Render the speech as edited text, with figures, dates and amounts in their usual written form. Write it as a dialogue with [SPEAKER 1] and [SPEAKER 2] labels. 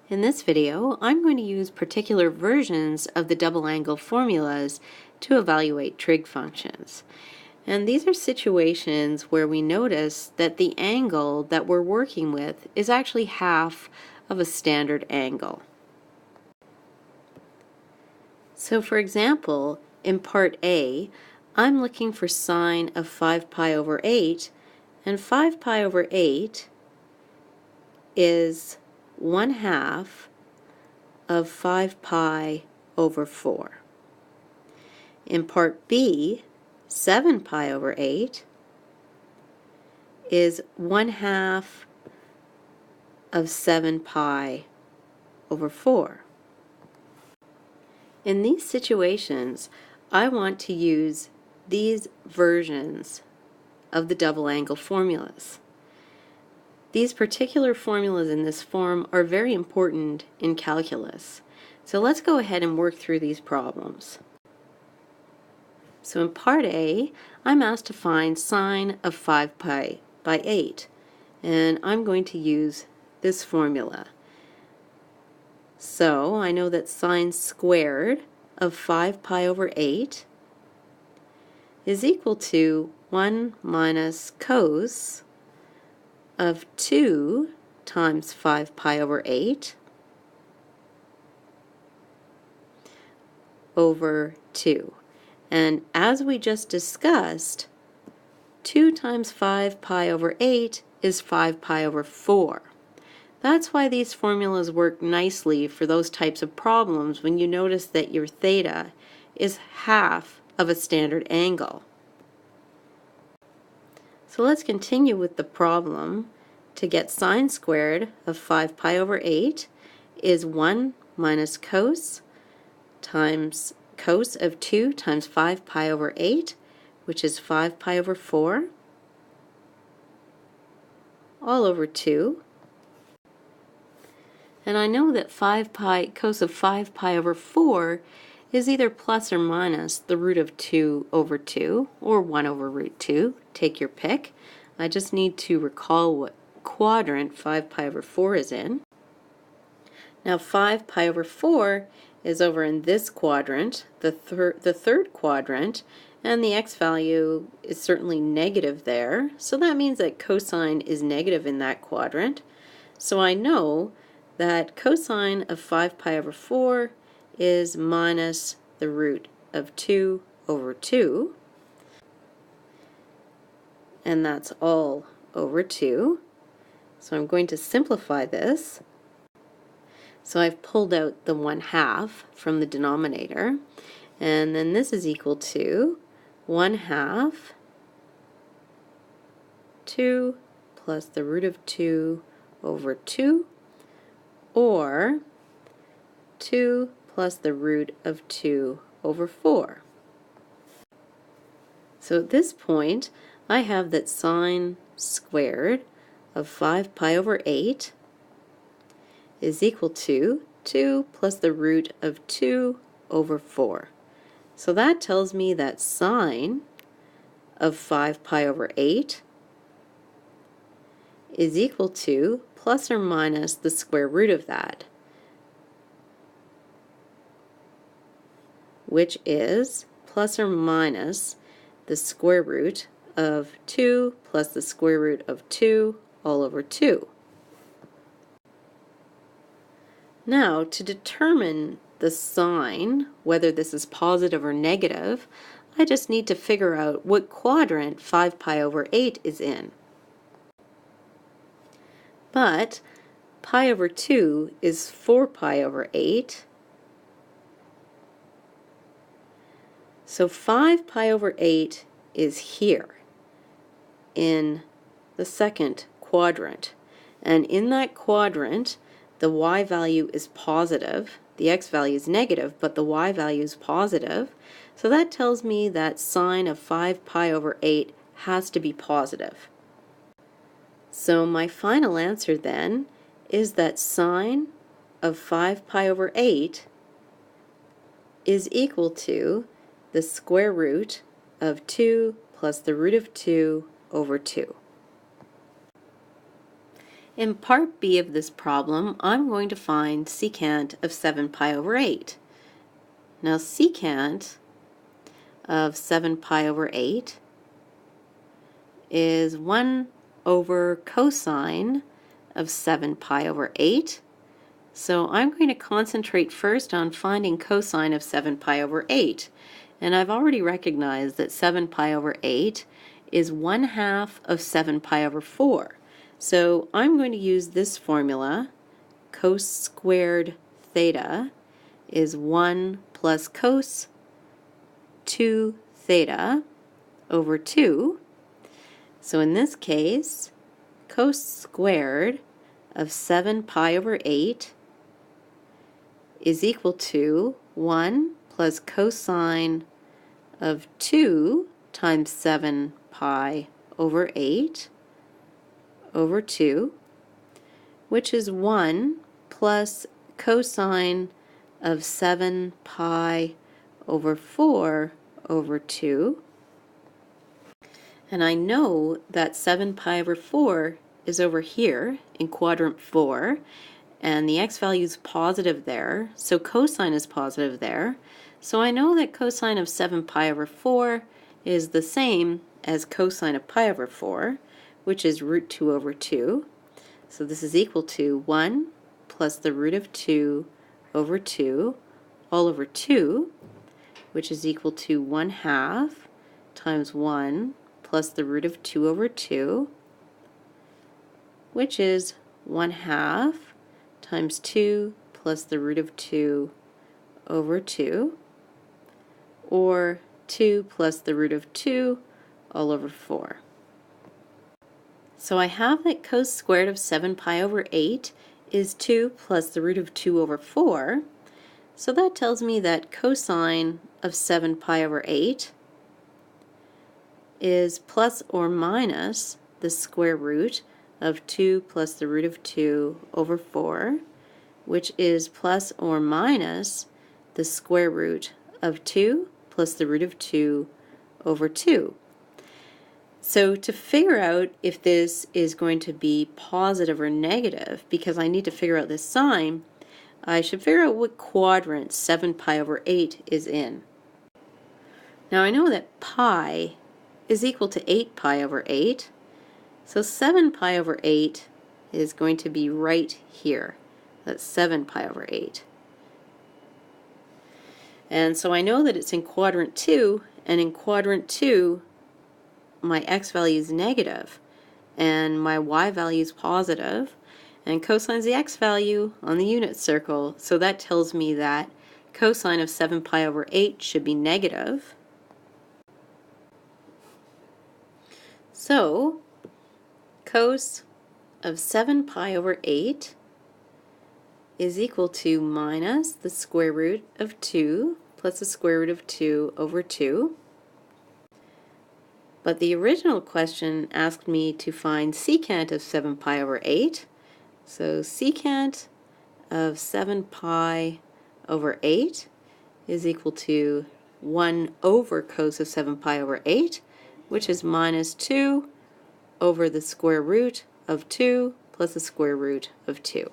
[SPEAKER 1] In this video, I'm going to use particular versions of the double angle formulas to evaluate trig functions. And these are situations where we notice that the angle that we're working with is actually half of a standard angle. So for example, in part A, I'm looking for sine of 5 pi over 8, and 5 pi over 8 is 1/2 of 5 pi over 4. In part B, 7 pi over 8 is 1/2 of 7 pi over 4. In these situations, I want to use these versions of the double angle formulas. These particular formulas in this form are very important in calculus. So let's go ahead and work through these problems. So in part A, I'm asked to find sine of 5 pi by 8, and I'm going to use this formula. So I know that sine squared of 5 pi over 8 is equal to 1 minus cos of 2 times 5 pi over 8 over 2. And as we just discussed, 2 times 5 pi over 8 is 5 pi over 4. That's why these formulas work nicely for those types of problems when you notice that your theta is half of a standard angle. So let's continue with the problem. To get sine squared of 5 pi over 8 is 1 minus cos times cos of 2 times 5 pi over 8, which is 5 pi over 4, all over 2. And I know that cos of 5 pi over 4 is either plus or minus the root of 2 over 2, or 1 over root 2. Take your pick. I just need to recall what quadrant 5 pi over 4 is in. Now 5 pi over 4 is over in this quadrant, the third quadrant, and the x value is certainly negative there, so that means that cosine is negative in that quadrant. So I know that cosine of 5 pi over 4 is minus the root of 2 over 2, and that's all over 2. So I'm going to simplify this. So I've pulled out the 1/2 from the denominator, and then this is equal to 1/2 2 plus the root of 2 over 2, or 2 plus the root of 2 over 4. So at this point, I have that sine squared of 5 pi over 8 is equal to 2 plus the root of 2 over 4. So that tells me that sine of 5 pi over 8 is equal to plus or minus the square root of that, which is plus or minus the square root of 2 plus the square root of 2 all over 2. Now, to determine the sign, whether this is positive or negative, I just need to figure out what quadrant 5 pi over 8 is in. But pi over 2 is 4 pi over 8. So 5 pi over 8 is here in the second quadrant. And in that quadrant, the y value is positive, the x value is negative, but the y value is positive. So that tells me that sine of 5 pi over 8 has to be positive. So my final answer then is that sine of 5 pi over 8 is equal to the square root of 2 plus the root of 2 over 2. In part B of this problem, I'm going to find secant of 7 pi over 8. Now secant of 7 pi over 8 is 1 over cosine of 7 pi over 8. So I'm going to concentrate first on finding cosine of 7 pi over 8. And I've already recognized that 7 pi over 8 is 1/2 of 7 pi over 4. So I'm going to use this formula. Cos squared theta is 1 plus cos 2 theta over 2. So in this case, cos squared of 7 pi over 8 is equal to 1 plus cosine of 2 times 7 pi over 8 over 2, which is 1 plus cosine of 7 pi over 4 over 2. And I know that 7 pi over 4 is over here in quadrant 4, and the x value is positive there, so cosine is positive there. So I know that cosine of 7 pi over 4 is the same as cosine of pi over 4, which is root 2 over 2. So this is equal to 1 plus the root of 2 over 2 all over 2, which is equal to 1/2 times 1 plus the root of 2 over 2, which is 1/2 times 2 plus the root of 2 over 2, or 2 plus the root of 2 all over 4. So I have that cos squared of 7 pi over 8 is 2 plus the root of 2 over 4. So that tells me that cosine of 7 pi over 8 is plus or minus the square root of 2 plus the root of 2 over 4, which is plus or minus the square root of 2 plus the root of 2 over 2. So to figure out if this is going to be positive or negative, because I need to figure out this sign, I should figure out what quadrant 7 pi over 8 is in. Now I know that pi is equal to 8 pi over 8, so 7 pi over 8 is going to be right here. That's 7 pi over 8. And so I know that it's in quadrant 2, and in quadrant 2 my x value is negative and my y value is positive, and cosine is the x value on the unit circle, so that tells me that cosine of 7 pi over 8 should be negative. So cos of 7 pi over 8 is equal to minus the square root of 2 plus the square root of 2 over 2. But the original question asked me to find secant of 7 pi over 8. So secant of 7 pi over 8 is equal to 1 over cos of 7 pi over 8, which is minus 2 over the square root of 2 plus the square root of 2.